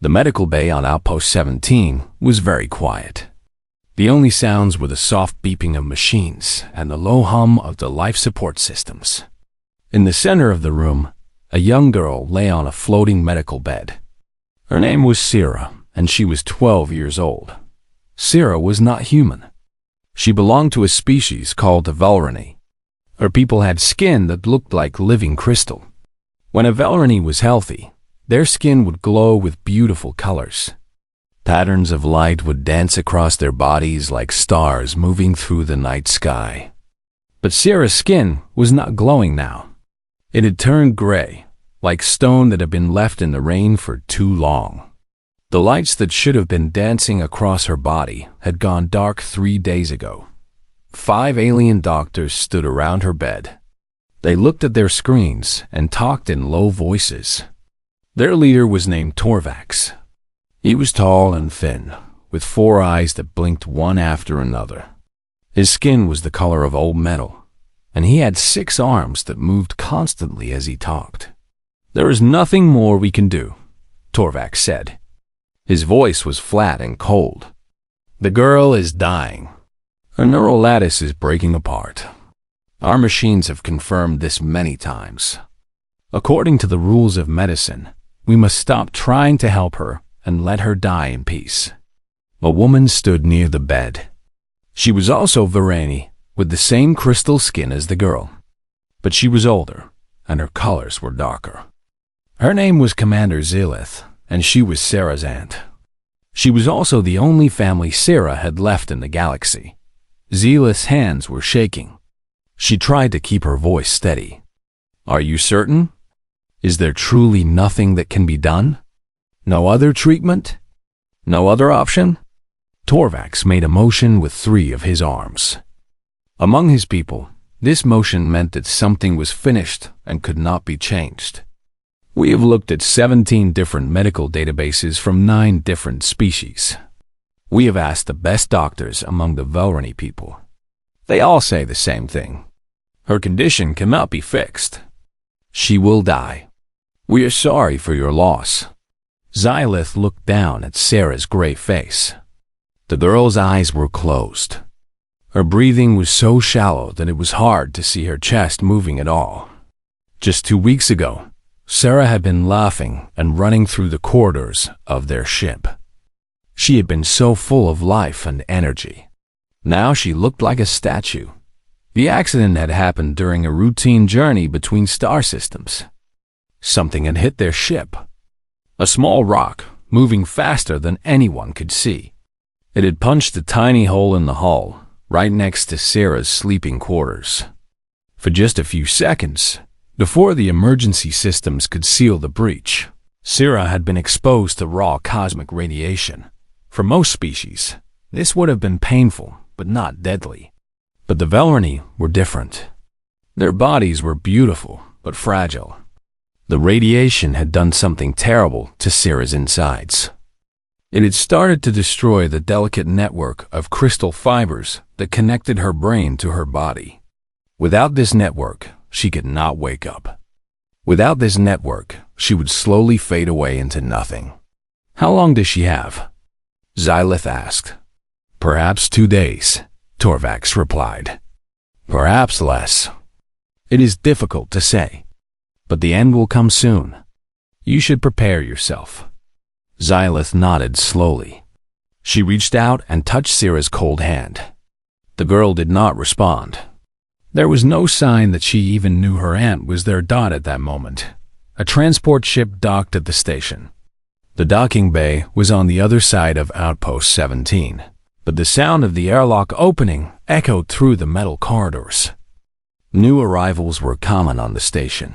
The medical bay on Outpost 17 was very quiet. The only sounds were the soft beeping of machines and the low hum of the life support systems. In the center of the room, a young girl lay on a floating medical bed. Her name was Sira, and she was 12 years old. Sira was not human. She belonged to a species called the Velrani. Her people had skin that looked like living crystal. When a Velrani was healthy, their skin would glow with beautiful colors. Patterns of light would dance across their bodies like stars moving through the night sky. But Sira's skin was not glowing now. It had turned gray, like stone that had been left in the rain for too long. The lights that should have been dancing across her body had gone dark 3 days ago. 5 alien doctors stood around her bed. They looked at their screens and talked in low voices. Their leader was named Torvax. He was tall and thin, with 4 eyes that blinked one after another. His skin was the color of old metal, and he had 6 arms that moved constantly as he talked. "There is nothing more we can do," Torvax said. His voice was flat and cold. "The girl is dying. Her neural lattice is breaking apart. Our machines have confirmed this many times. According to the rules of medicine, we must stop trying to help her and let her die in peace." A woman stood near the bed. She was also Varani, with the same crystal skin as the girl. But she was older, and her colors were darker. Her name was Commander Zilith, and she was Sarah's aunt. She was also the only family Sarah had left in the galaxy. Zilith's hands were shaking. She tried to keep her voice steady. "Are you certain? Is there truly nothing that can be done? No other treatment? No other option?" Torvax made a motion with 3 of his arms. Among his people, this motion meant that something was finished and could not be changed. "We have looked at 17 different medical databases from 9 different species. We have asked the best doctors among the Velrani people. They all say the same thing. Her condition cannot be fixed. She will die. We are sorry for your loss." Zilith looked down at Sarah's gray face. The girl's eyes were closed. Her breathing was so shallow that it was hard to see her chest moving at all. Just 2 weeks ago, Sarah had been laughing and running through the corridors of their ship. She had been so full of life and energy. Now she looked like a statue. The accident had happened during a routine journey between star systems. Something had hit their ship. A small rock, moving faster than anyone could see. It had punched a tiny hole in the hull, right next to Sarah's sleeping quarters. For just a few seconds, before the emergency systems could seal the breach, Sarah had been exposed to raw cosmic radiation. For most species, this would have been painful, but not deadly. But the Velrani were different. Their bodies were beautiful, but fragile. The radiation had done something terrible to Sarah's insides. It had started to destroy the delicate network of crystal fibers that connected her brain to her body. Without this network, she could not wake up. Without this network, she would slowly fade away into nothing. "How long does she have?" Zilith asked. "Perhaps 2 days," Torvax replied. "Perhaps less. It is difficult to say. But the end will come soon. You should prepare yourself." Zilith nodded slowly. She reached out and touched Sarah's cold hand. The girl did not respond. There was no sign that she even knew her aunt was their dot at that moment. A transport ship docked at the station. The docking bay was on the other side of Outpost 17, but the sound of the airlock opening echoed through the metal corridors. New arrivals were common on the station.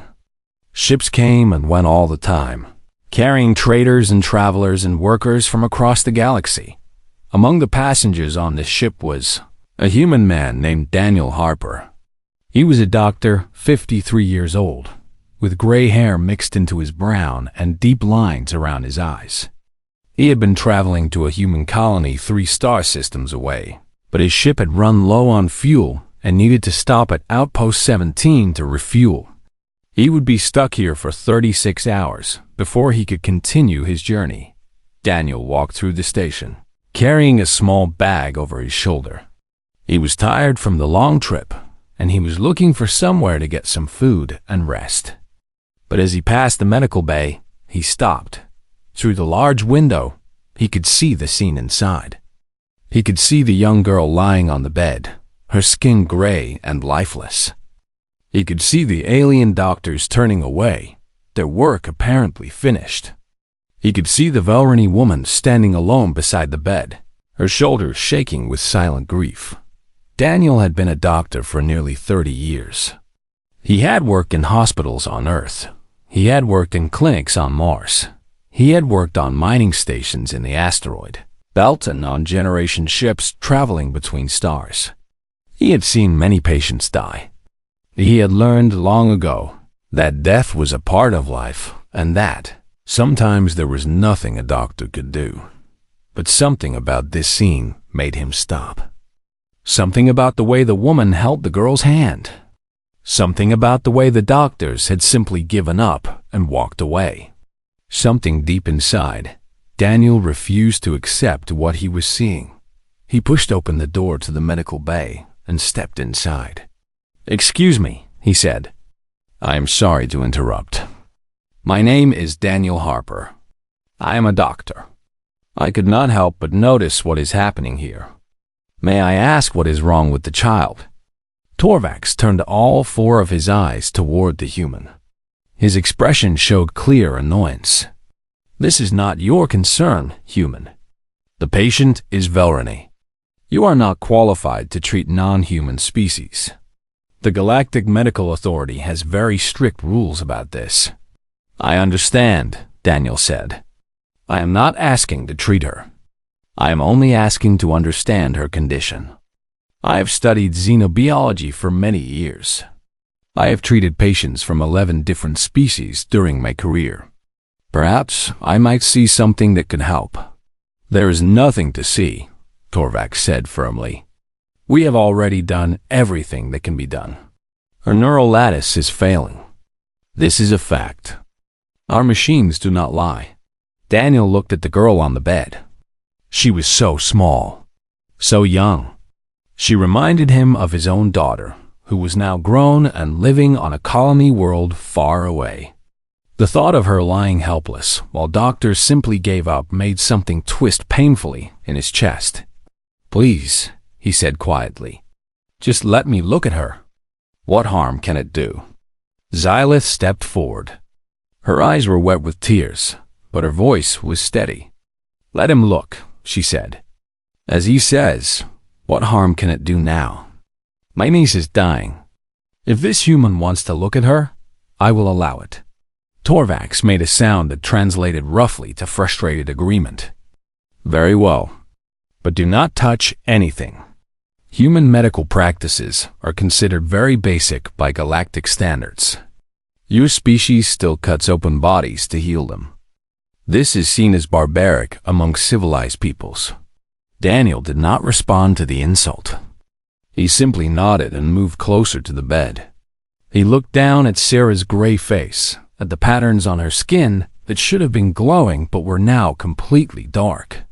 Ships came and went all the time, carrying traders and travelers and workers from across the galaxy. Among the passengers on this ship was a human man named Daniel Harper. He was a doctor, 53 years old, with gray hair mixed into his brown and deep lines around his eyes. He had been traveling to a human colony 3 star systems away, but his ship had run low on fuel and needed to stop at Outpost 17 to refuel. He would be stuck here for 36 hours before he could continue his journey. Daniel walked through the station, carrying a small bag over his shoulder. He was tired from the long trip, and he was looking for somewhere to get some food and rest. But as he passed the medical bay, he stopped. Through the large window, he could see the scene inside. He could see the young girl lying on the bed, her skin gray and lifeless. He could see the alien doctors turning away, their work apparently finished. He could see the Velrani woman standing alone beside the bed, her shoulders shaking with silent grief. Daniel had been a doctor for nearly 30 years. He had worked in hospitals on Earth. He had worked in clinics on Mars. He had worked on mining stations in the asteroid belt and on generation ships traveling between stars. He had seen many patients die. He had learned long ago that death was a part of life and that sometimes there was nothing a doctor could do. But something about this scene made him stop. Something about the way the woman held the girl's hand. Something about the way the doctors had simply given up and walked away. Something deep inside, Daniel refused to accept what he was seeing. He pushed open the door to the medical bay and stepped inside. "Excuse me," he said. "I am sorry to interrupt. My name is Daniel Harper. I am a doctor. I could not help but notice what is happening here. May I ask what is wrong with the child?" Torvax turned all four of his eyes toward the human. His expression showed clear annoyance. "This is not your concern, human. The patient is Velrani. You are not qualified to treat non-human species. The Galactic Medical Authority has very strict rules about this." "I understand," Daniel said. "I am not asking to treat her. I am only asking to understand her condition. I have studied xenobiology for many years. I have treated patients from 11 different species during my career. Perhaps I might see something that could help." "There is nothing to see," Torvax said firmly. "We have already done everything that can be done. Her neural lattice is failing. This is a fact. Our machines do not lie." Daniel looked at the girl on the bed. She was so small, so young. She reminded him of his own daughter, who was now grown and living on a colony world far away. The thought of her lying helpless while doctors simply gave up made something twist painfully in his chest. "Please," he said quietly, "just let me look at her. What harm can it do?" Xylith stepped forward. Her eyes were wet with tears, but her voice was steady. "Let him look," she said. "As he says, what harm can it do now? My niece is dying. If this human wants to look at her, I will allow it." Torvax made a sound that translated roughly to frustrated agreement. "Very well, but do not touch anything. Human medical practices are considered very basic by galactic standards. Your species still cuts open bodies to heal them. This is seen as barbaric among civilized peoples." Daniel did not respond to the insult. He simply nodded and moved closer to the bed. He looked down at Sarah's gray face, at the patterns on her skin that should have been glowing but were now completely dark.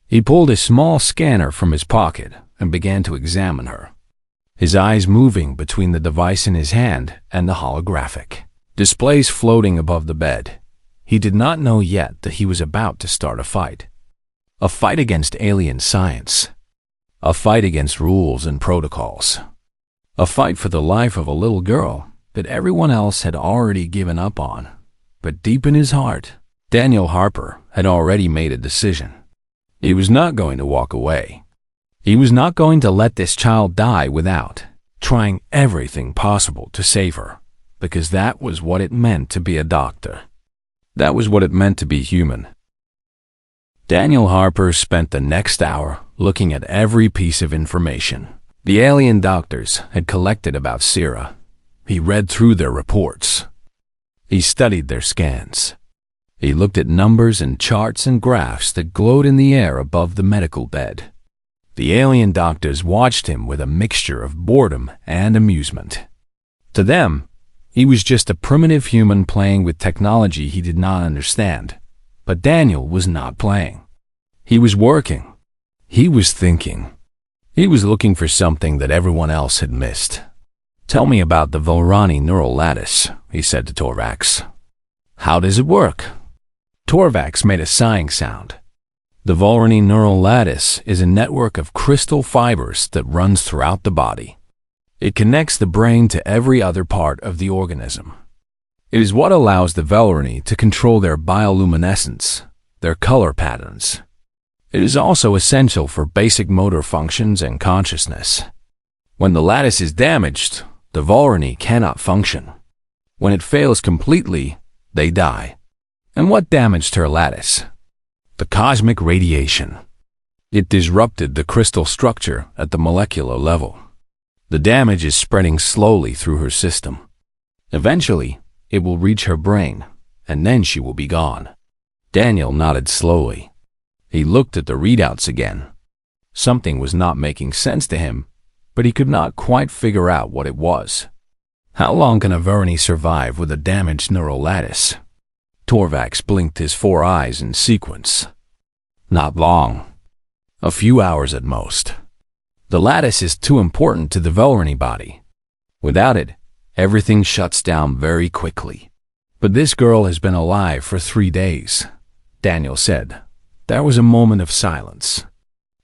He pulled a small scanner from his pocket and began to examine her, his eyes moving between the device in his hand and the holographic displays floating above the bed. He did not know yet that he was about to start a fight. A fight against alien science. A fight against rules and protocols. A fight for the life of a little girl that everyone else had already given up on. But deep in his heart, Daniel Harper had already made a decision. He was not going to walk away. He was not going to let this child die without trying everything possible to save her, because that was what it meant to be a doctor. That was what it meant to be human. Daniel Harper spent the next hour looking at every piece of information the alien doctors had collected about Syrah. He read through their reports. He studied their scans. He looked at numbers and charts and graphs that glowed in the air above the medical bed. The alien doctors watched him with a mixture of boredom and amusement. To them, he was just a primitive human playing with technology he did not understand, But Daniel was not playing. He was working. He was thinking. He was looking for something that everyone else had missed. "Tell me about the Voronoi neural lattice," he said to Torvax. "How does it work?" Torvax made a sighing sound. The Voronoi neural lattice is a network of crystal fibers that runs throughout the body. It connects the brain to every other part of the organism. It is what allows the Voronoi to control their bioluminescence, their color patterns. It is also essential for basic motor functions and consciousness. When the lattice is damaged, the Voronoi cannot function. When it fails completely, they die. And what damaged her lattice? The cosmic radiation. It disrupted the crystal structure at the molecular level. The damage is spreading slowly through her system. Eventually, it will reach her brain, and then she will be gone. Daniel nodded slowly. He looked at the readouts again. Something was not making sense to him, but he could not quite figure out what it was. How long can a Voronoi survive with a damaged neural lattice? Torvax blinked his 4 eyes in sequence. Not long. A few hours at most. The lattice is too important to the Voronoi body. Without it, everything shuts down very quickly. But this girl has been alive for 3 days, Daniel said. There was a moment of silence.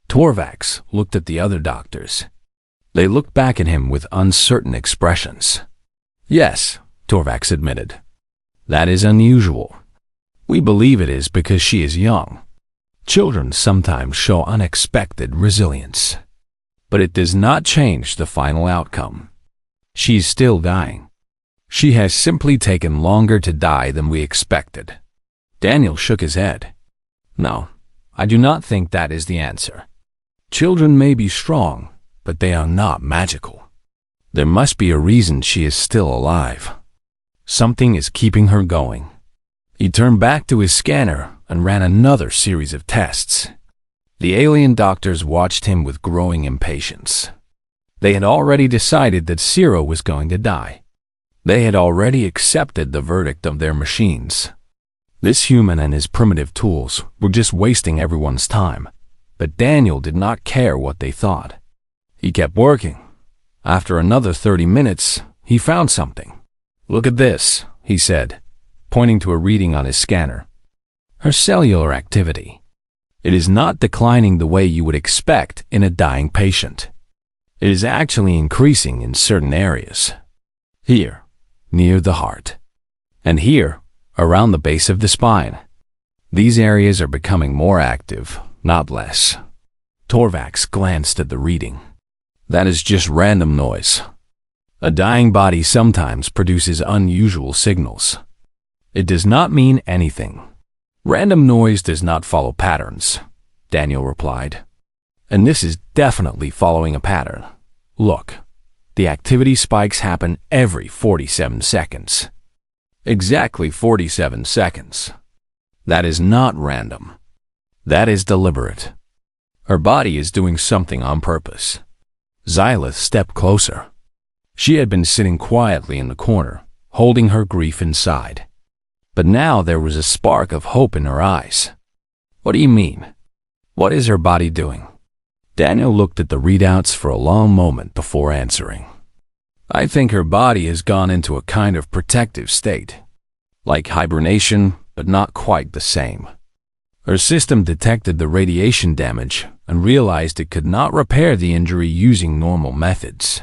Torvax looked at the other doctors. They looked back at him with uncertain expressions. Yes, Torvax admitted. That is unusual. We believe it is because she is young. Children sometimes show unexpected resilience. But it does not change the final outcome. She is still dying. She has simply taken longer to die than we expected. Daniel shook his head. No, I do not think that is the answer. Children may be strong, but they are not magical. There must be a reason she is still alive. Something is keeping her going. He turned back to his scanner and ran another series of tests. The alien doctors watched him with growing impatience. They had already decided that Zero was going to die. They had already accepted the verdict of their machines. This human and his primitive tools were just wasting everyone's time, but Daniel did not care what they thought. He kept working. After another 30 minutes, he found something. Look at this, he said, pointing to a reading on his scanner. Her cellular activity. It is not declining the way you would expect in a dying patient. It is actually increasing in certain areas. Here, near the heart. And here, around the base of the spine. These areas are becoming more active, not less. Torvax glanced at the reading. That is just random noise. A dying body sometimes produces unusual signals. It does not mean anything. Random noise does not follow patterns, Daniel replied. And this is definitely following a pattern. Look, the activity spikes happen every 47 seconds. Exactly 47 seconds. That is not random. That is deliberate. Her body is doing something on purpose. Xylith stepped closer. She had been sitting quietly in the corner, holding her grief inside. But now there was a spark of hope in her eyes. What do you mean? What is her body doing? Daniel looked at the readouts for a long moment before answering. I think her body has gone into a kind of protective state. Like hibernation, but not quite the same. Her system detected the radiation damage and realized it could not repair the injury using normal methods.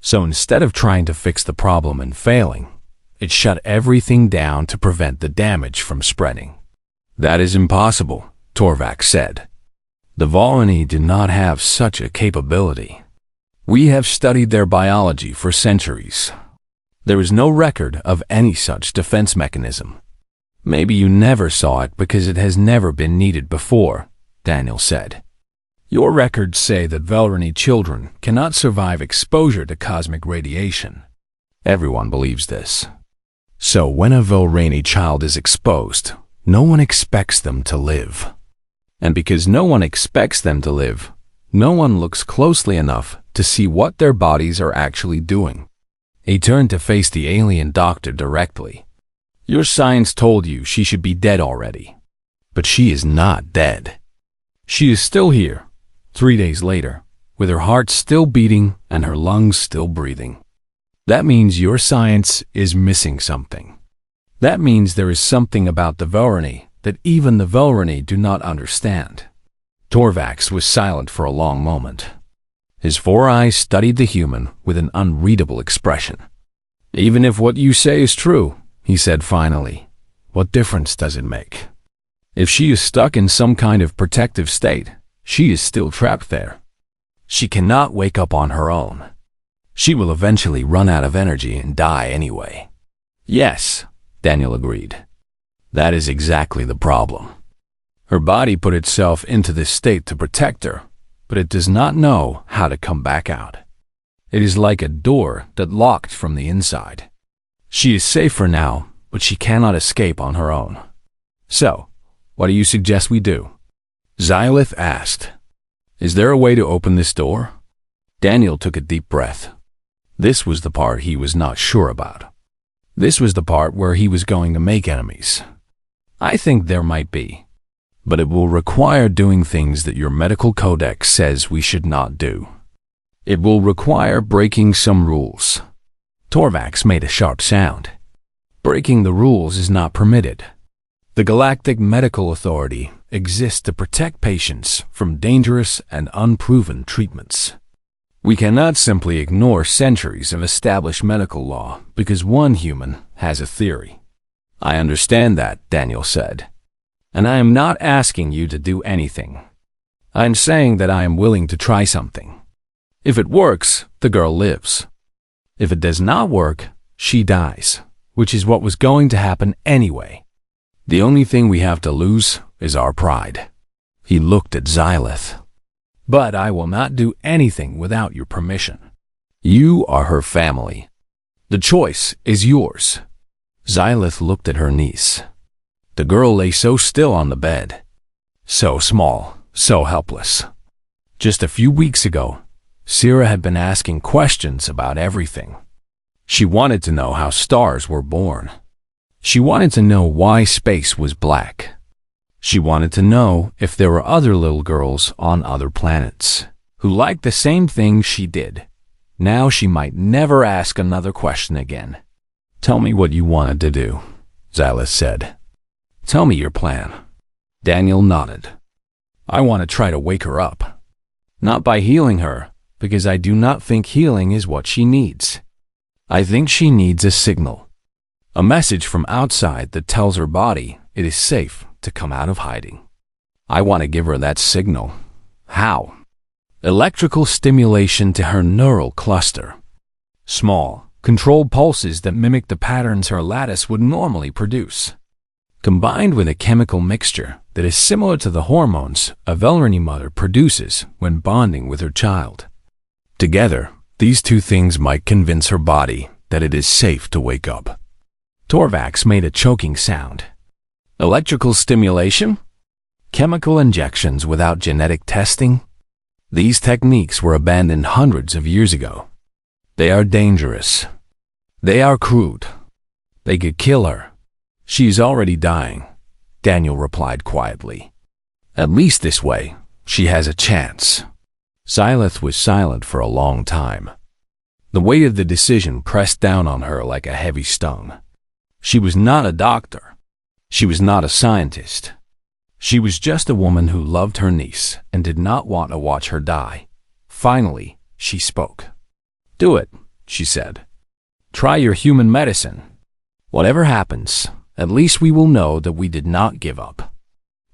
So instead of trying to fix the problem and failing, it shut everything down to prevent the damage from spreading. That is impossible, Torvax said. The Voronoi do not have such a capability. We have studied their biology for centuries. There is no record of any such defense mechanism. Maybe you never saw it because it has never been needed before, Daniel said. Your records say that Voronoi children cannot survive exposure to cosmic radiation. Everyone believes this. So when a Voronoi child is exposed, no one expects them to live. And because no one expects them to live, no one looks closely enough to see what their bodies are actually doing. He turned to face the alien doctor directly. Your science told you she should be dead already. But she is not dead. She is still here, 3 days later, with her heart still beating and her lungs still breathing. That means your science is missing something. That means there is something about the Velrani that even the Velrani do not understand. Torvax was silent for a long moment. His 4 eyes studied the human with an unreadable expression. Even if what you say is true, he said finally, what difference does it make? If she is stuck in some kind of protective state, she is still trapped there. She cannot wake up on her own. She will eventually run out of energy and die anyway. Yes, Daniel agreed. That is exactly the problem. Her body put itself into this state to protect her, but it does not know how to come back out. It is like a door that locked from the inside. She is safe for now, but she cannot escape on her own. So, what do you suggest we do? Xylith asked. Is there a way to open this door? Daniel took a deep breath. This was the part he was not sure about. This was the part where he was going to make enemies. I think there might be, but it will require doing things that your medical codex says we should not do. It will require breaking some rules. Torvax made a sharp sound. Breaking the rules is not permitted. The Galactic Medical Authority exists to protect patients from dangerous and unproven treatments. We cannot simply ignore centuries of established medical law because one human has a theory. I understand that, Daniel said. And I am not asking you to do anything. I am saying that I am willing to try something. If it works, the girl lives. If it does not work, she dies, which is what was going to happen anyway. The only thing we have to lose is our pride. He looked at Xylith. But I will not do anything without your permission. You are her family. The choice is yours. Xylith looked at her niece. The girl lay so still on the bed. So small, so helpless. Just a few weeks ago, Syrah had been asking questions about everything. She wanted to know how stars were born. She wanted to know why space was black. She wanted to know if there were other little girls on other planets who liked the same things she did. Now she might never ask another question again. Tell me what you wanted to do, Xylith said. Tell me your plan. Daniel nodded. I want to try to wake her up. Not by healing her, because I do not think healing is what she needs. I think she needs a signal. A message from outside that tells her body it is safe to come out of hiding. I want to give her that signal. How? Electrical stimulation to her neural cluster. Small, controlled pulses that mimic the patterns her lattice would normally produce. Combined with a chemical mixture that is similar to the hormones a Velrani mother produces when bonding with her child. Together, these two things might convince her body that it is safe to wake up. Torvax made a choking sound. Electrical stimulation? Chemical injections without genetic testing? These techniques were abandoned hundreds of years ago. They are dangerous. They are crude. They could kill her. She is already dying, Daniel replied quietly. At least this way, she has a chance. Xylith was silent for a long time. The weight of the decision pressed down on her like a heavy stone. She was not a doctor. She was not a scientist. She was just a woman who loved her niece and did not want to watch her die. Finally, she spoke. Do it, she said. Try your human medicine. Whatever happens, at least we will know that we did not give up.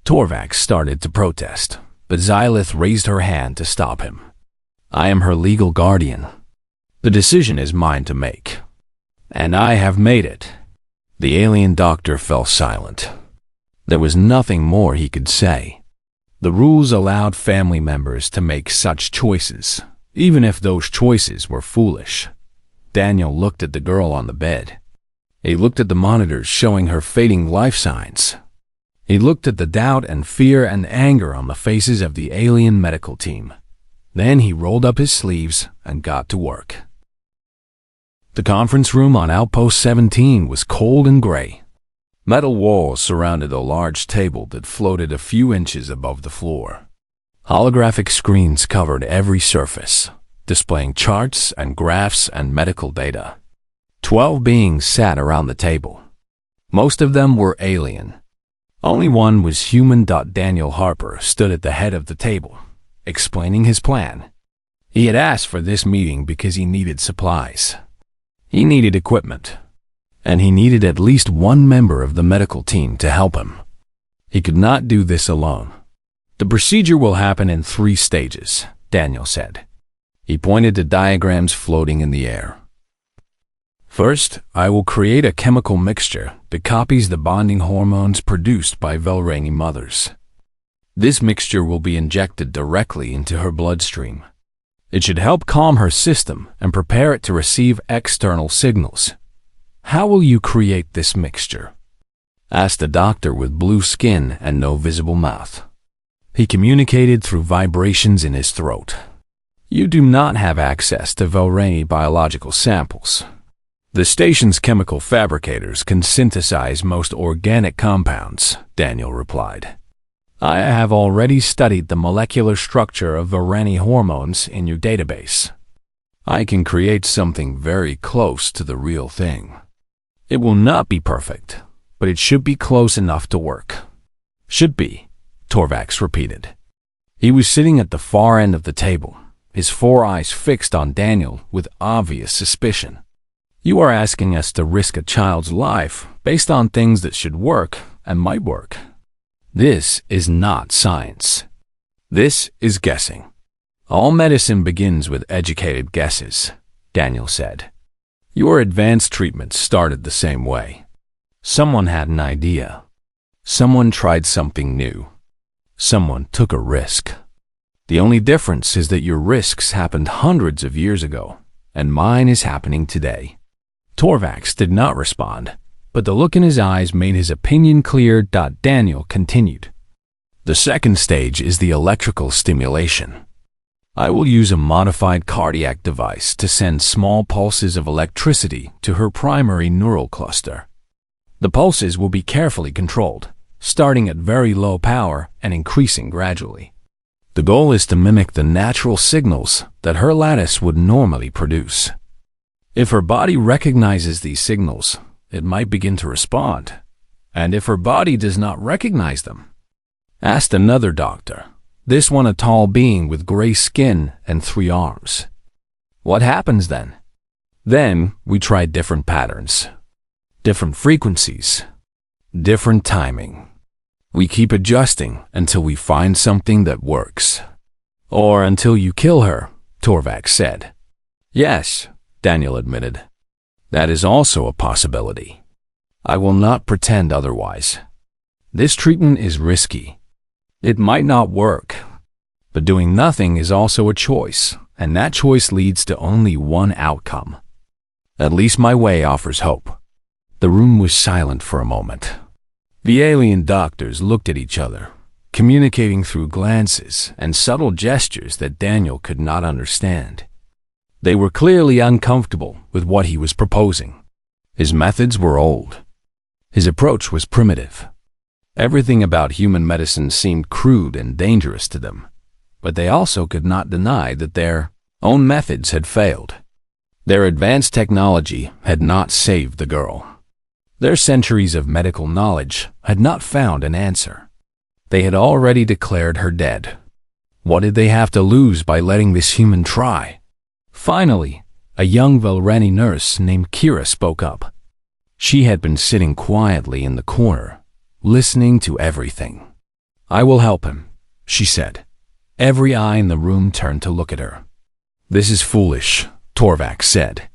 Torvax started to protest, but Xylith raised her hand to stop him. I am her legal guardian. The decision is mine to make. And I have made it. The alien doctor fell silent. There was nothing more he could say. The rules allowed family members to make such choices, even if those choices were foolish. Daniel looked at the girl on the bed. He looked at the monitors showing her fading life signs. He looked at the doubt and fear and anger on the faces of the alien medical team. Then he rolled up his sleeves and got to work. The conference room on Outpost 17 was cold and gray. Metal walls surrounded a large table that floated a few inches above the floor. Holographic screens covered every surface, displaying charts and graphs and medical data. 12 beings sat around the table. Most of them were alien. Only one was human. Daniel Harper stood at the head of the table, explaining his plan. He had asked for this meeting because he needed supplies. He needed equipment, and he needed at least one member of the medical team to help him. He could not do this alone. The procedure will happen in 3 stages, Daniel said. He pointed to diagrams floating in the air. First, I will create a chemical mixture that copies the bonding hormones produced by Velrani mothers. This mixture will be injected directly into her bloodstream. It should help calm her system and prepare it to receive external signals. How will you create this mixture? Asked the doctor with blue skin and no visible mouth. He communicated through vibrations in his throat. You do not have access to Velrani biological samples. The station's chemical fabricators can synthesize most organic compounds, Daniel replied. I have already studied the molecular structure of Velrani hormones in your database. I can create something very close to the real thing. It will not be perfect, but it should be close enough to work. Should be, Torvax repeated. He was sitting at the far end of the table, his 4 eyes fixed on Daniel with obvious suspicion. You are asking us to risk a child's life based on things that should work and might work. This is not science. This is guessing. All medicine begins with educated guesses, Daniel said. Your advanced treatments started the same way. Someone had an idea. Someone tried something new. Someone took a risk. The only difference is that your risks happened hundreds of years ago, and mine is happening today. Torvax did not respond, but the look in his eyes made his opinion clear. Daniel continued. The second stage is the electrical stimulation. I will use a modified cardiac device to send small pulses of electricity to her primary neural cluster. The pulses will be carefully controlled, starting at very low power and increasing gradually. The goal is to mimic the natural signals that her lattice would normally produce. If her body recognizes these signals, it might begin to respond. And if her body does not recognize them, asked another doctor, this one a tall being with gray skin and 3 arms. What happens then? Then we try different patterns, different frequencies, different timing. We keep adjusting until we find something that works. Or until you kill her, Torvax said. Yes, Daniel admitted. That is also a possibility. I will not pretend otherwise. This treatment is risky. It might not work, but doing nothing is also a choice, and that choice leads to only one outcome. At least my way offers hope. The room was silent for a moment. The alien doctors looked at each other, communicating through glances and subtle gestures that Daniel could not understand. They were clearly uncomfortable with what he was proposing. His methods were old. His approach was primitive. Everything about human medicine seemed crude and dangerous to them, but they also could not deny that their own methods had failed. Their advanced technology had not saved the girl. Their centuries of medical knowledge had not found an answer. They had already declared her dead. What did they have to lose by letting this human try? Finally, a young Velrani nurse named Kira spoke up. She had been sitting quietly in the corner, listening to everything. I will help him, she said. Every eye in the room turned to look at her. This is foolish, Torvax said.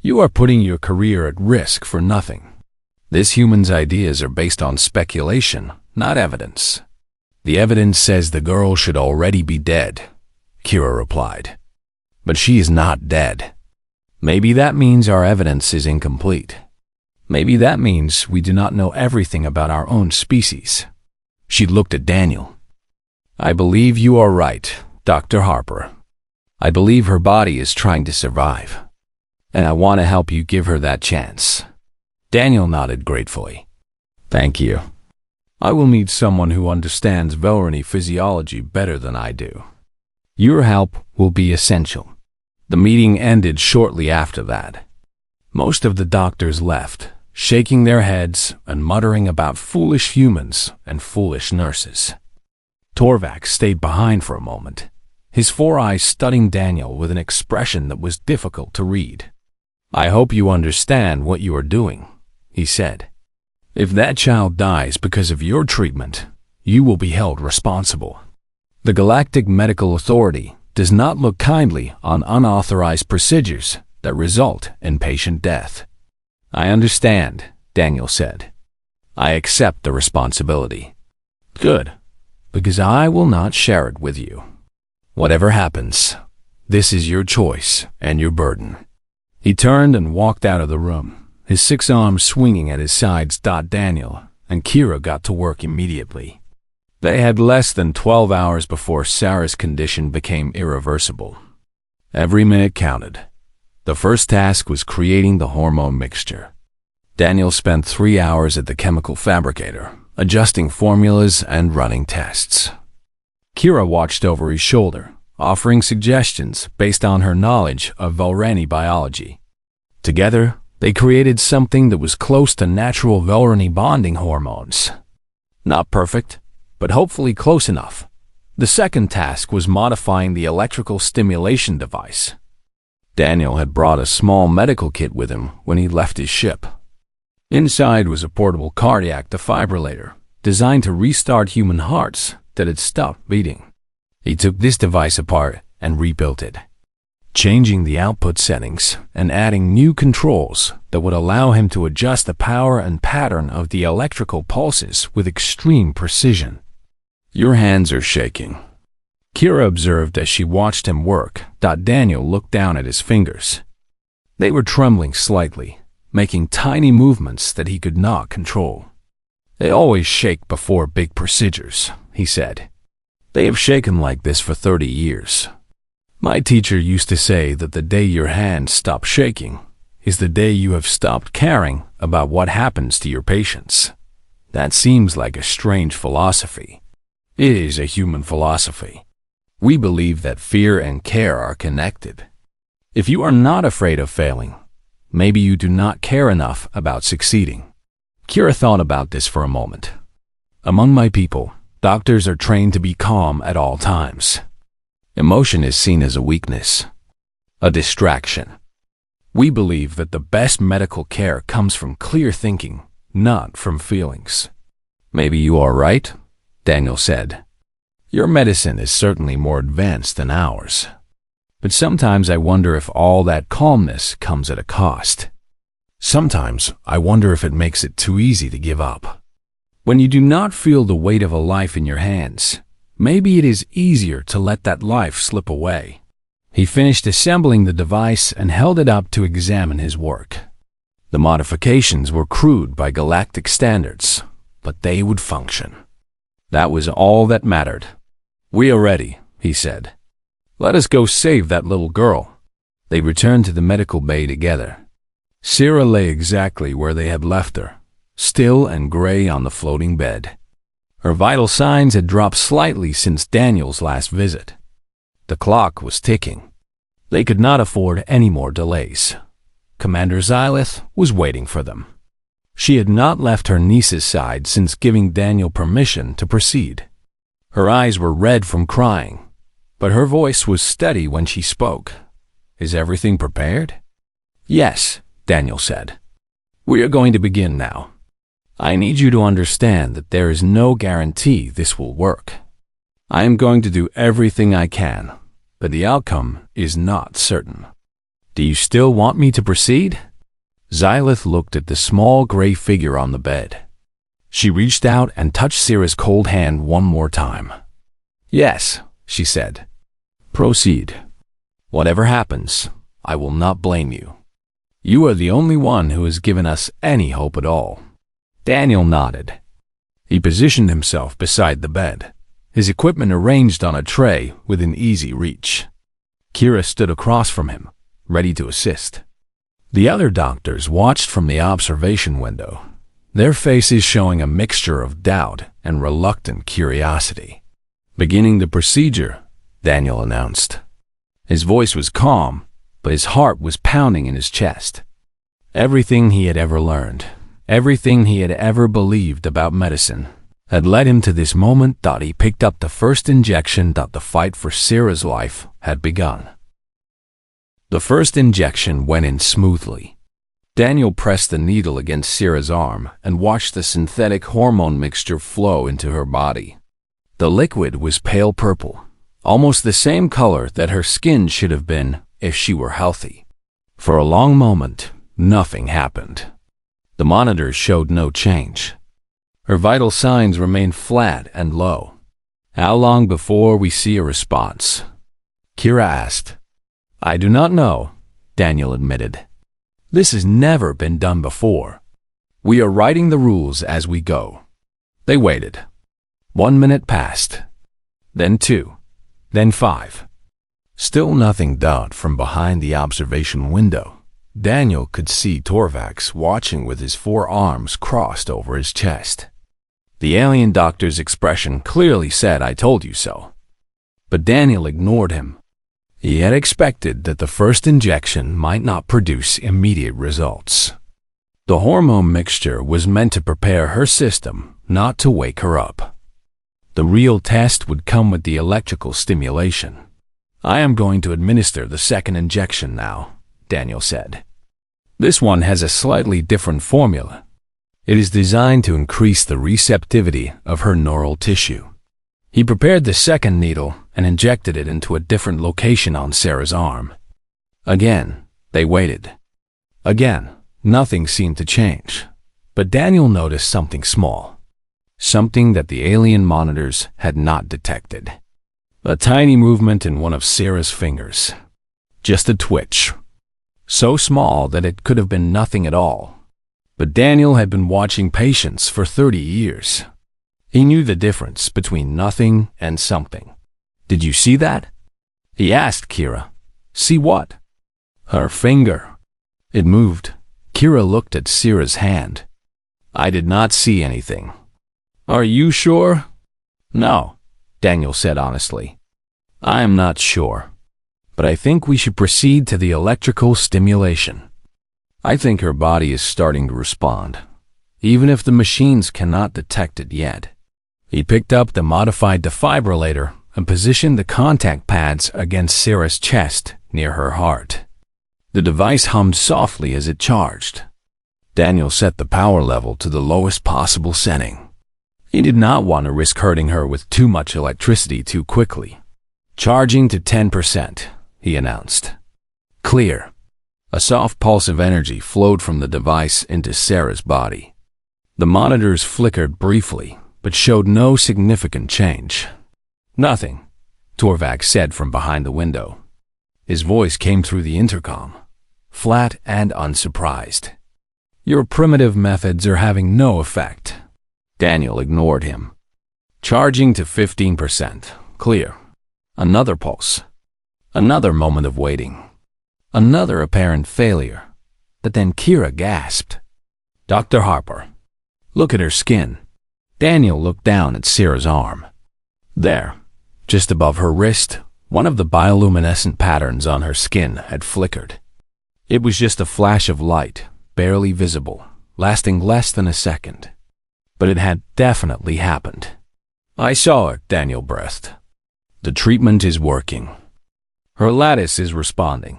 You are putting your career at risk for nothing. This human's ideas are based on speculation, not evidence. The evidence says the girl should already be dead, Kira replied. But she is not dead. Maybe that means our evidence is incomplete. Maybe that means we do not know everything about our own species. She looked at Daniel. I believe you are right, Dr. Harper. I believe her body is trying to survive. And I want to help you give her that chance. Daniel nodded gratefully. Thank you. I will need someone who understands Velrani physiology better than I do. Your help will be essential. The meeting ended shortly after that. Most of the doctors left, shaking their heads and muttering about foolish humans and foolish nurses. Torvak stayed behind for a moment, his 4 eyes studying Daniel with an expression that was difficult to read. I hope you understand what you are doing, he said. If that child dies because of your treatment, you will be held responsible. The Galactic Medical Authority does not look kindly on unauthorized procedures that result in patient death. I understand, Daniel said. I accept the responsibility. Good, because I will not share it with you. Whatever happens, this is your choice and your burden. He turned and walked out of the room, his 6 arms swinging at his sides. Daniel and Kira got to work immediately. They had less than 12 hours before Sarah's condition became irreversible. Every minute counted. The first task was creating the hormone mixture. Daniel spent 3 hours at the chemical fabricator, adjusting formulas and running tests. Kira watched over his shoulder, offering suggestions based on her knowledge of Velrani biology. Together, they created something that was close to natural Velrani bonding hormones. Not perfect, but hopefully close enough. The second task was modifying the electrical stimulation device. Daniel had brought a small medical kit with him when he left his ship. Inside was a portable cardiac defibrillator designed to restart human hearts that had stopped beating. He took this device apart and rebuilt it, changing the output settings and adding new controls that would allow him to adjust the power and pattern of the electrical pulses with extreme precision. Your hands are shaking, Kira observed as she watched him work. Daniel looked down at his fingers. They were trembling slightly, making tiny movements that he could not control. They always shake before big procedures, he said. They have shaken like this for 30 years. My teacher used to say that the day your hands stop shaking is the day you have stopped caring about what happens to your patients. That seems like a strange philosophy. It is a human philosophy. We believe that fear and care are connected. If you are not afraid of failing, maybe you do not care enough about succeeding. Kira thought about this for a moment. Among my people, doctors are trained to be calm at all times. Emotion is seen as a weakness, a distraction. We believe that the best medical care comes from clear thinking, not from feelings. Maybe you are right, Daniel said. Your medicine is certainly more advanced than ours. But sometimes I wonder if all that calmness comes at a cost. Sometimes I wonder if it makes it too easy to give up. When you do not feel the weight of a life in your hands, maybe it is easier to let that life slip away. He finished assembling the device and held it up to examine his work. The modifications were crude by galactic standards, but they would function. That was all that mattered. We are ready, he said. Let us go save that little girl. They returned to the medical bay together. Sarah lay exactly where they had left her, still and gray on the floating bed. Her vital signs had dropped slightly since Daniel's last visit. The clock was ticking. They could not afford any more delays. Commander Xylith was waiting for them. She had not left her niece's side since giving Daniel permission to proceed. Her eyes were red from crying, but her voice was steady when she spoke. Is everything prepared? Yes, Daniel said. We are going to begin now. I need you to understand that there is no guarantee this will work. I am going to do everything I can, but the outcome is not certain. Do you still want me to proceed? Xylith looked at the small gray figure on the bed. She reached out and touched Sarah's cold hand one more time. Yes, she said. Proceed. Whatever happens, I will not blame you. You are the only one who has given us any hope at all. Daniel nodded. He positioned himself beside the bed, his equipment arranged on a tray within easy reach. Kira stood across from him, ready to assist. The other doctors watched from the observation window. their faces showing a mixture of doubt and reluctant curiosity. "Beginning the procedure," Daniel announced. His voice was calm, but his heart was pounding in his chest. Everything he had ever learned, everything he had ever believed about medicine, had led him to this moment that he picked up the first injection that the fight for Sarah's life had begun. The first injection went in smoothly. Daniel pressed the needle against Sarah's arm and watched the synthetic hormone mixture flow into her body. The liquid was pale purple, almost the same color that her skin should have been if she were healthy. For a long moment, nothing happened. The monitors showed no change. Her vital signs remained flat and low. "How long before we see a response?" Kira asked. "I do not know," Daniel admitted. "This has never been done before. We are writing the rules as we go." They waited. 1 minute passed, then 2, then 5. Still nothing. From behind the observation window, Daniel could see Torvax watching with his 4 arms crossed over his chest. The alien doctor's expression clearly said, "I told you so." But Daniel ignored him. He had expected that the first injection might not produce immediate results. The hormone mixture was meant to prepare her system, not to wake her up. The real test would come with the electrical stimulation. "I am going to administer the second injection now," Daniel said. "This one has a slightly different formula. It is designed to increase the receptivity of her neural tissue." He prepared the second needle and injected it into a different location on Sarah's arm. Again, they waited. Again, nothing seemed to change. But Daniel noticed something small. Something that the alien monitors had not detected. A tiny movement in one of Sarah's fingers. Just a twitch. So small that it could have been nothing at all. But Daniel had been watching patients for 30 years. He knew the difference between nothing and something. "Did you see that?" he asked Kira. "See what?" "Her finger. It moved." Kira looked at Sarah's hand. "I did not see anything." "Are you sure?" "No," Daniel said honestly. "I am not sure. But I think we should proceed to the electrical stimulation. I think her body is starting to respond, even if the machines cannot detect it yet." He picked up the modified defibrillator and positioned the contact pads against Sarah's chest near her heart. The device hummed softly as it charged. Daniel set the power level to the lowest possible setting. He did not want to risk hurting her with too much electricity too quickly. "Charging to 10%, he announced. Clear. A soft pulse of energy flowed from the device into Sarah's body. The monitors flickered briefly, but showed no significant change. "Nothing," Torvax said from behind the window. His voice came through the intercom, flat and unsurprised. "Your primitive methods are having no effect." Daniel ignored him. "Charging to 15%. Clear." Another pulse. Another moment of waiting. Another apparent failure. But then Kira gasped. "Dr. Harper, look at her skin." Daniel looked down at Sarah's arm. There, just above her wrist, one of the bioluminescent patterns on her skin had flickered. It was just a flash of light, barely visible, lasting less than a second. But it had definitely happened. "I saw it," Daniel breathed. "The treatment is working. Her lattice is responding."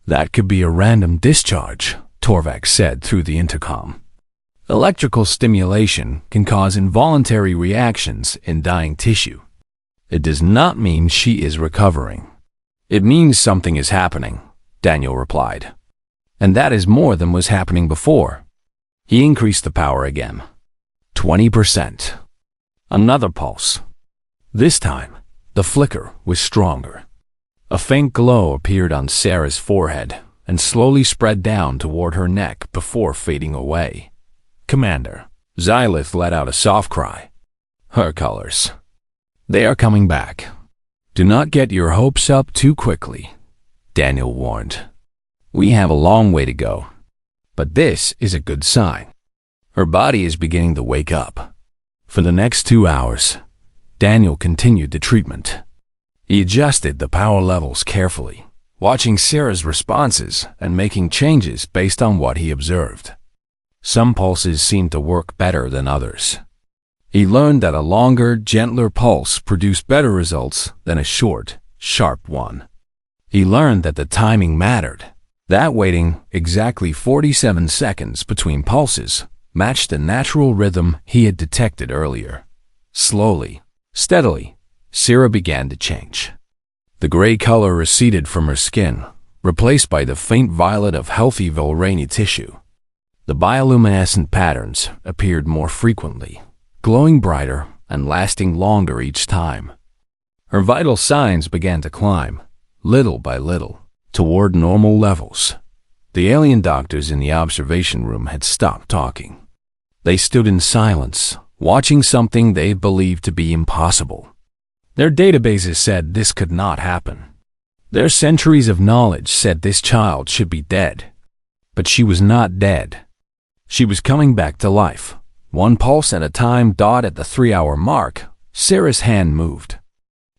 "That could be a random discharge," Torvax said through the intercom. "Electrical stimulation can cause involuntary reactions in dying tissue. It does not mean she is recovering. It means something is happening," Daniel replied. "And that is more than was happening before." He increased the power again. 20%. Another pulse. This time, the flicker was stronger. A faint glow appeared on Sarah's forehead and slowly spread down toward her neck before fading away. "Commander," Xylith let out a soft cry. "Her colors. They are coming back. Do not get your hopes up too quickly," Daniel warned. "We have a long way to go. But this is a good sign. Her body is beginning to wake up. For the next 2 hours, Daniel continued the treatment. He adjusted the power levels carefully, watching Sarah's responses and making changes based on what he observed. Some pulses seemed to work better than others. He learned that a longer, gentler pulse produced better results than a short, sharp one. He learned that the timing mattered, that waiting exactly 47 seconds between pulses matched the natural rhythm he had detected earlier. Slowly, steadily, Sarah began to change. The gray color receded from her skin, replaced by the faint violet of healthy Volrani tissue. The bioluminescent patterns appeared more frequently, glowing brighter and lasting longer each time. Her vital signs began to climb, little by little, toward normal levels. The alien doctors in the observation room had stopped talking. They stood in silence, watching something they believed to be impossible. Their databases said this could not happen. Their centuries of knowledge said this child should be dead. But she was not dead. She was coming back to life. One pulse at a time. At the 3-hour mark, Sarah's hand moved.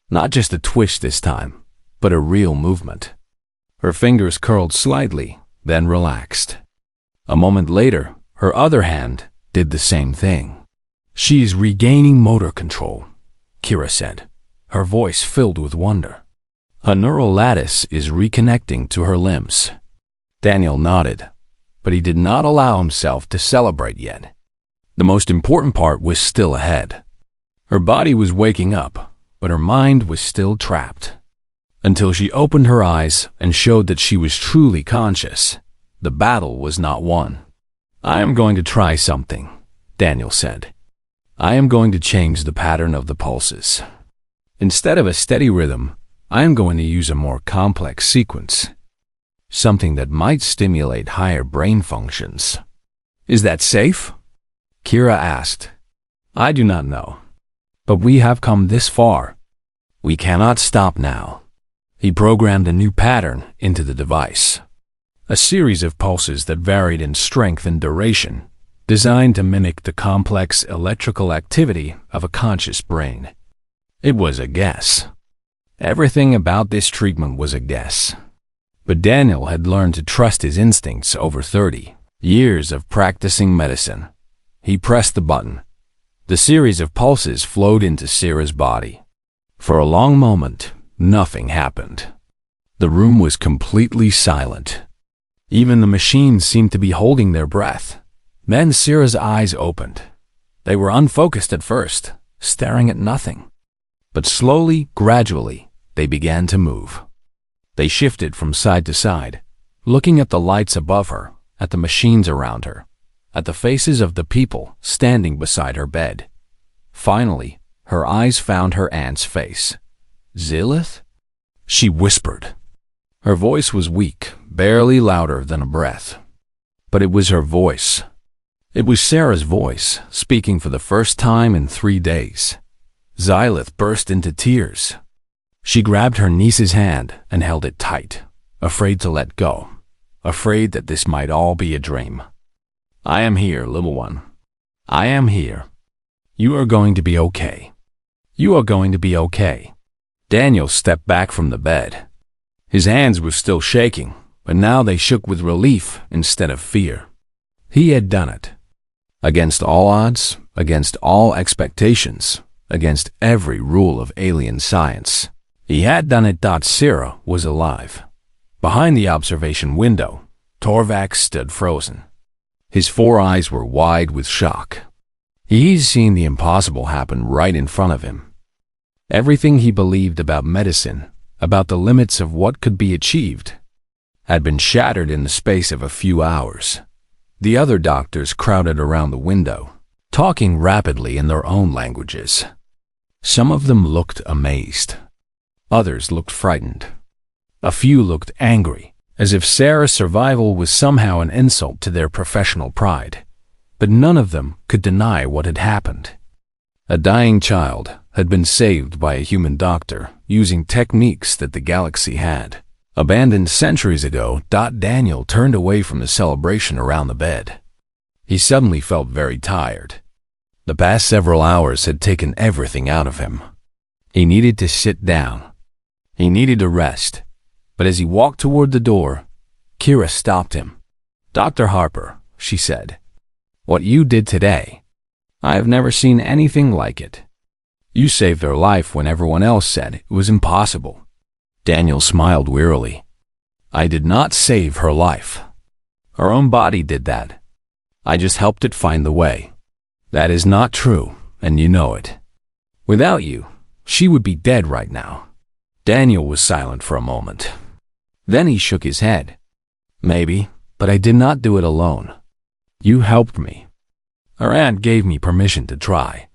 Not just a twitch this time, but a real movement. Her fingers curled slightly, then relaxed. A moment later, her other hand did the same thing. "She is regaining motor control," Kira said, her voice filled with wonder. "A neural lattice is reconnecting to her limbs." Daniel nodded, but he did not allow himself to celebrate yet. The most important part was still ahead. Her body was waking up, but her mind was still trapped. Until she opened her eyes and showed that she was truly conscious, the battle was not won. "I am going to try something," Daniel said. "I am going to change the pattern of the pulses. Instead of a steady rhythm, I am going to use a more complex sequence. Something that might stimulate higher brain functions." "Is that safe?" Kira asked. "I do not know. But we have come this far. We cannot stop now." He programmed a new pattern into the device. A series of pulses that varied in strength and duration, designed to mimic the complex electrical activity of a conscious brain. It was a guess. Everything about this treatment was a guess. But Daniel had learned to trust his instincts over 30 years of practicing medicine. He pressed the button. The series of pulses flowed into Sarah's body. For a long moment, nothing happened. The room was completely silent. Even the machines seemed to be holding their breath. Then Sarah's eyes opened. They were unfocused at first, staring at nothing. But slowly, gradually, they began to move. They shifted from side to side, looking at the lights above her, at the machines around her, at the faces of the people standing beside her bed. Finally, her eyes found her aunt's face. "Zilith?" she whispered. Her voice was weak, barely louder than a breath. But it was her voice. It was Sarah's voice, speaking for the first time in 3 days. Zilith burst into tears. She grabbed her niece's hand and held it tight, afraid to let go, afraid that this might all be a dream. "I am here, little one. I am here. You are going to be okay. You are going to be okay." Daniel stepped back from the bed. His hands were still shaking, but now they shook with relief instead of fear. He had done it. Against all odds, against all expectations, against every rule of alien science. He had done it. Sarah was alive. Behind the observation window, Torvax stood frozen. His 4 eyes were wide with shock. He'd seen the impossible happen right in front of him. Everything he believed about medicine, about the limits of what could be achieved, had been shattered in the space of a few hours. The other doctors crowded around the window, talking rapidly in their own languages. Some of them looked amazed. Others looked frightened. A few looked angry, as if Sarah's survival was somehow an insult to their professional pride. But none of them could deny what had happened. A dying child had been saved by a human doctor using techniques that the galaxy had abandoned centuries ago. Daniel turned away from the celebration around the bed. He suddenly felt very tired. The past several hours had taken everything out of him. He needed to sit down. He needed to rest. But as he walked toward the door, Kira stopped him. "Dr. Harper," she said, "what you did today, I have never seen anything like it. You saved her life when everyone else said it was impossible." Daniel smiled wearily. "I did not save her life. Her own body did that. I just helped it find the way." "That is not true, and you know it. Without you, she would be dead right now." Daniel was silent for a moment. Then he shook his head. "Maybe, but I did not do it alone. You helped me. Her aunt gave me permission to try.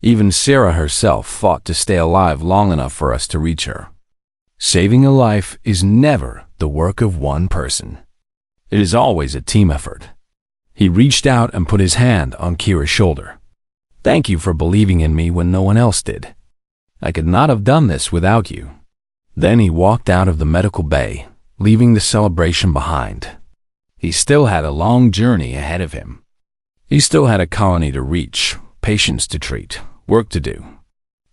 Even Sarah herself fought to stay alive long enough for us to reach her. Saving a life is never the work of one person. It is always a team effort." He reached out and put his hand on Kira's shoulder. "Thank you for believing in me when no one else did. I could not have done this without you." Then he walked out of the medical bay, leaving the celebration behind. He still had a long journey ahead of him. He still had a colony to reach, patients to treat, work to do.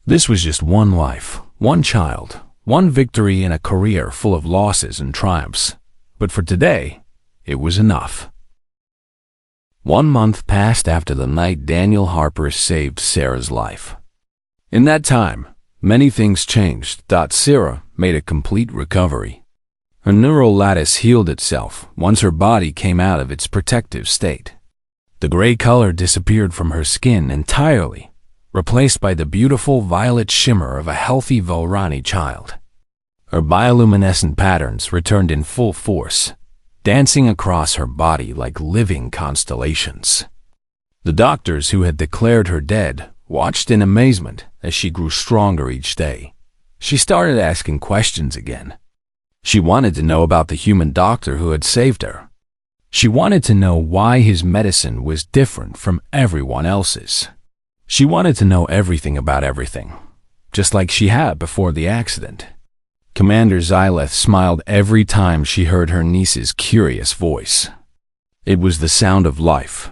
This was just one life, one child, one victory in a career full of losses and triumphs. But for today, it was enough. 1 month passed after the night Daniel Harper saved Sarah's life. In that time, many things changed. Sarah made a complete recovery. Her neural lattice healed itself once her body came out of its protective state. The gray color disappeared from her skin entirely, replaced by the beautiful violet shimmer of a healthy Volrani child. Her bioluminescent patterns returned in full force, dancing across her body like living constellations. The doctors who had declared her dead watched in amazement as she grew stronger each day. She started asking questions again. She wanted to know about the human doctor who had saved her. She wanted to know why his medicine was different from everyone else's. She wanted to know everything about everything, just like she had before the accident. Commander Xyleth smiled every time she heard her niece's curious voice. It was the sound of life,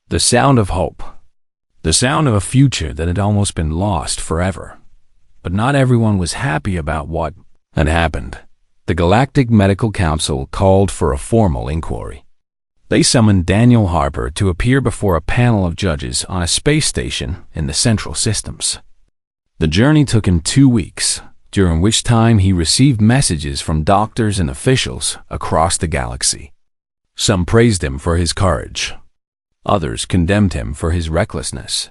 the sound of hope, the sound of a future that had almost been lost forever. But not everyone was happy about what had happened. The Galactic Medical Council called for a formal inquiry. They summoned Daniel Harper to appear before a panel of judges on a space station in the Central Systems. The journey took him 2 weeks, during which time he received messages from doctors and officials across the galaxy. Some praised him for his courage. Others condemned him for his recklessness.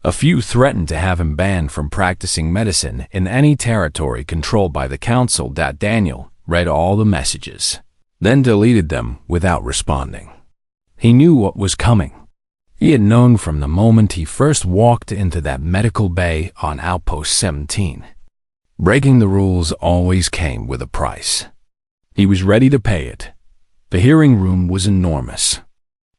A few threatened to have him banned from practicing medicine in any territory controlled by the Council. Daniel read all the messages, then deleted them without responding. He knew what was coming. He had known from the moment he first walked into that medical bay on Outpost 17. Breaking the rules always came with a price. He was ready to pay it. The hearing room was enormous.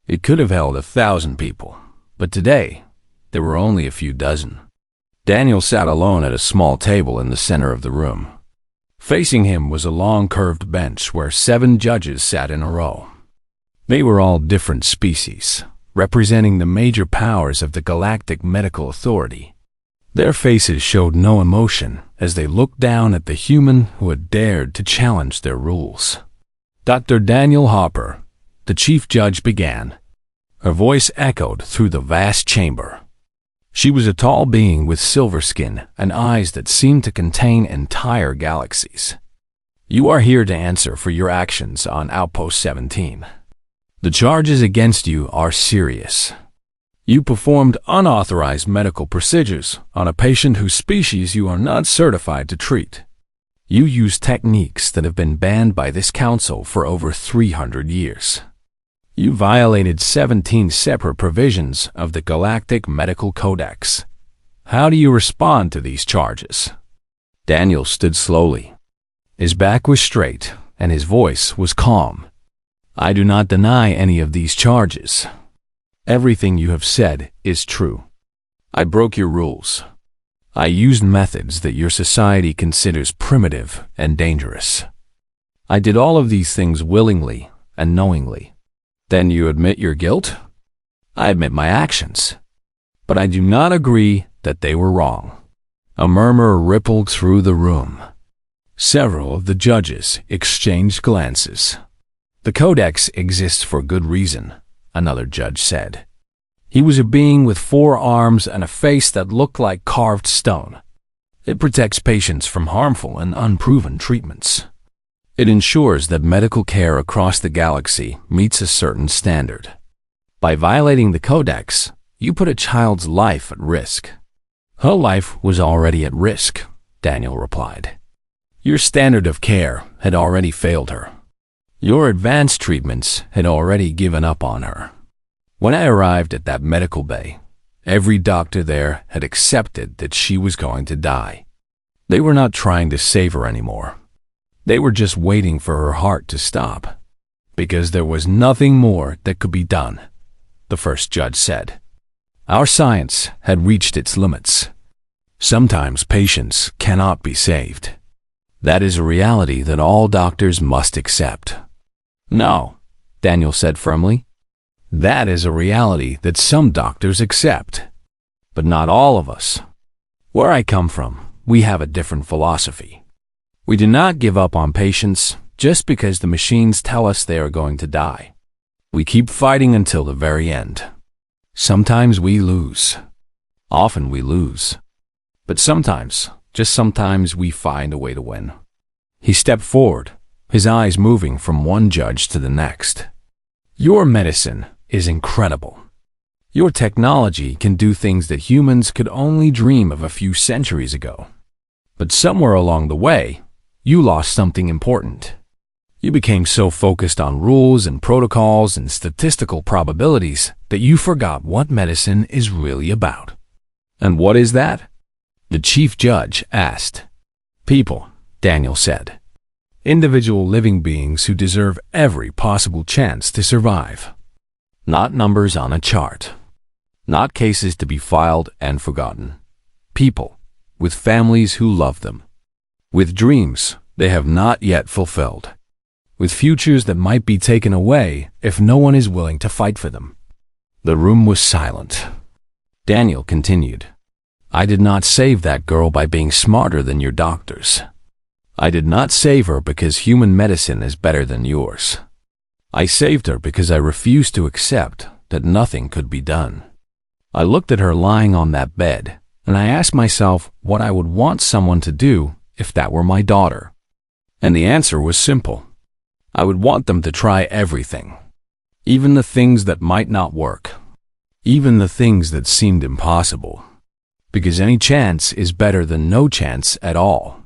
It could have held 1,000 people, but today there were only a few dozen. Daniel sat alone at a small table in the center of the room. Facing him was a long curved bench where 7 judges sat in a row. They were all different species, representing the major powers of the Galactic Medical Authority. Their faces showed no emotion as they looked down at the human who had dared to challenge their rules. Dr. Daniel Harper, the chief judge, began. Her voice echoed through the vast chamber. She was a tall being with silver skin and eyes that seemed to contain entire galaxies. You are here to answer for your actions on Outpost 17. The charges against you are serious. You performed unauthorized medical procedures on a patient whose species you are not certified to treat. You used techniques that have been banned by this council for over 300 years. You violated 17 separate provisions of the Galactic Medical Codex. How do you respond to these charges? Daniel stood slowly. His back was straight, and his voice was calm. I do not deny any of these charges. Everything you have said is true. I broke your rules. I used methods that your society considers primitive and dangerous. I did all of these things willingly and knowingly. Then you admit your guilt? I admit my actions, but I do not agree that they were wrong." A murmur rippled through the room. Several of the judges exchanged glances. "The Codex exists for good reason," another judge said. He was a being with 4 arms and a face that looked like carved stone. "It protects patients from harmful and unproven treatments. It ensures that medical care across the galaxy meets a certain standard. By violating the Codex, you put a child's life at risk." "Her life was already at risk," Daniel replied. "Your standard of care had already failed her. Your advanced treatments had already given up on her. When I arrived at that medical bay, every doctor there had accepted that she was going to die. They were not trying to save her anymore. They were just waiting for her heart to stop, because there was nothing more that could be done," the first judge said. "Our science had reached its limits. Sometimes patients cannot be saved. That is a reality that all doctors must accept." "No," Daniel said firmly. "That is a reality that some doctors accept, but not all of us. Where I come from, we have a different philosophy. We do not give up on patients just because the machines tell us they are going to die. We keep fighting until the very end. Sometimes we lose. Often we lose. But sometimes, just sometimes, we find a way to win." He stepped forward, his eyes moving from one judge to the next. "Your medicine is incredible. Your technology can do things that humans could only dream of a few centuries ago. But somewhere along the way, you lost something important. You became so focused on rules and protocols and statistical probabilities that you forgot what medicine is really about." "And what is that?" the chief judge asked. "People," Daniel said. "Individual living beings who deserve every possible chance to survive. Not numbers on a chart. Not cases to be filed and forgotten. People with families who love them. With dreams they have not yet fulfilled. With futures that might be taken away if no one is willing to fight for them." The room was silent. Daniel continued. "I did not save that girl by being smarter than your doctors. I did not save her because human medicine is better than yours. I saved her because I refused to accept that nothing could be done. I looked at her lying on that bed, and I asked myself what I would want someone to do if that were my daughter. And the answer was simple. I would want them to try everything, even the things that might not work, even the things that seemed impossible, because any chance is better than no chance at all."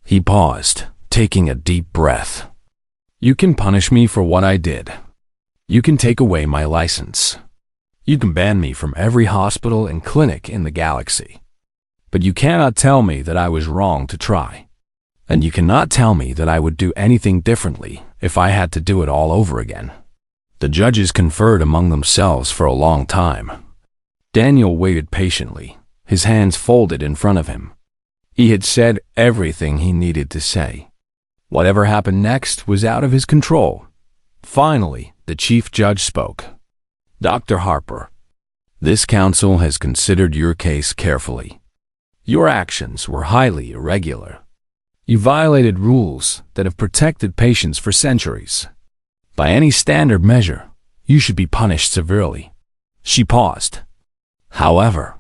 He paused, taking a deep breath. "You can punish me for what I did. You can take away my license. You can ban me from every hospital and clinic in the galaxy. But you cannot tell me that I was wrong to try. And you cannot tell me that I would do anything differently if I had to do it all over again." The judges conferred among themselves for a long time. Daniel waited patiently, his hands folded in front of him. He had said everything he needed to say. Whatever happened next was out of his control. Finally, the chief judge spoke. "Dr. Harper, this council has considered your case carefully. Your actions were highly irregular. You violated rules that have protected patients for centuries. By any standard measure, you should be punished severely." She paused. "However,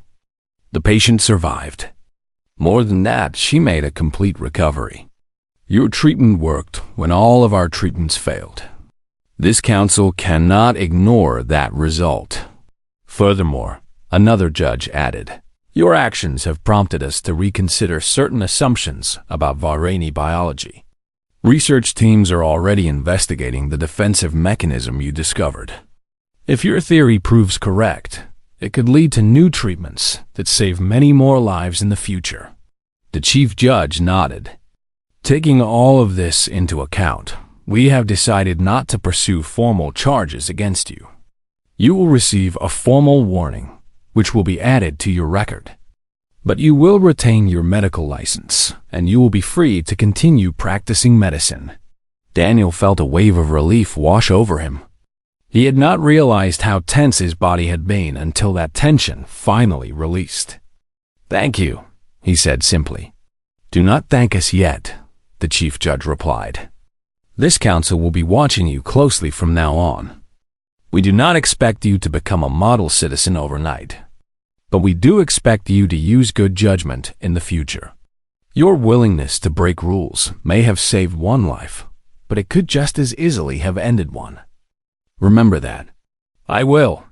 the patient survived. More than that, she made a complete recovery. Your treatment worked when all of our treatments failed. This council cannot ignore that result." Furthermore, another judge added, "Your actions have prompted us to reconsider certain assumptions about Varani biology. Research teams are already investigating the defensive mechanism you discovered. If your theory proves correct, it could lead to new treatments that save many more lives in the future." The chief judge nodded. "Taking all of this into account, we have decided not to pursue formal charges against you. You will receive a formal warning, which will be added to your record. But you will retain your medical license, and you will be free to continue practicing medicine." Daniel felt a wave of relief wash over him. He had not realized how tense his body had been until that tension finally released. "Thank you," he said simply. "Do not thank us yet," the chief judge replied. "This council will be watching you closely from now on. We do not expect you to become a model citizen overnight, but we do expect you to use good judgment in the future. Your willingness to break rules may have saved one life, but it could just as easily have ended one. Remember that." "I will,"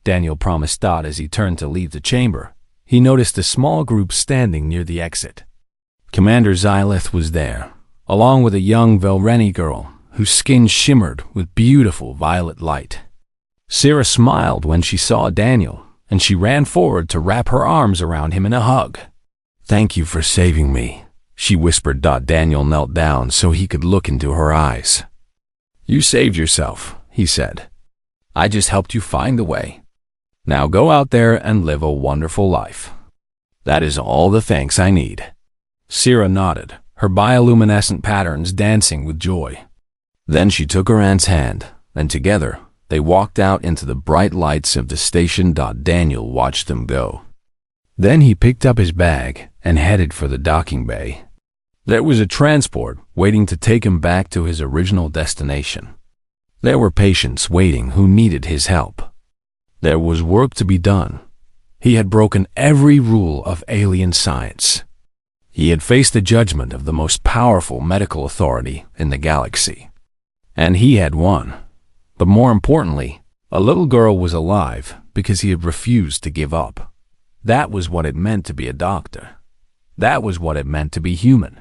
Daniel promised Dot as he turned to leave the chamber. He noticed a small group standing near the exit. Commander Xylith was there, along with a young Velreni girl whose skin shimmered with beautiful violet light. Syrah smiled when she saw Daniel, and she ran forward to wrap her arms around him in a hug. "Thank you for saving me," she whispered. Daniel knelt down so he could look into her eyes. "You saved yourself," he said. "I just helped you find the way. Now go out there and live a wonderful life. That is all the thanks I need." Syrah nodded, her bioluminescent patterns dancing with joy. Then she took her aunt's hand, and together they walked out into the bright lights of the station. Daniel watched them go. Then he picked up his bag and headed for the docking bay. There was a transport waiting to take him back to his original destination. There were patients waiting who needed his help. There was work to be done. He had broken every rule of alien science. He had faced the judgment of the most powerful medical authority in the galaxy. And he had won. But more importantly, a little girl was alive because he had refused to give up. That was what it meant to be a doctor. That was what it meant to be human.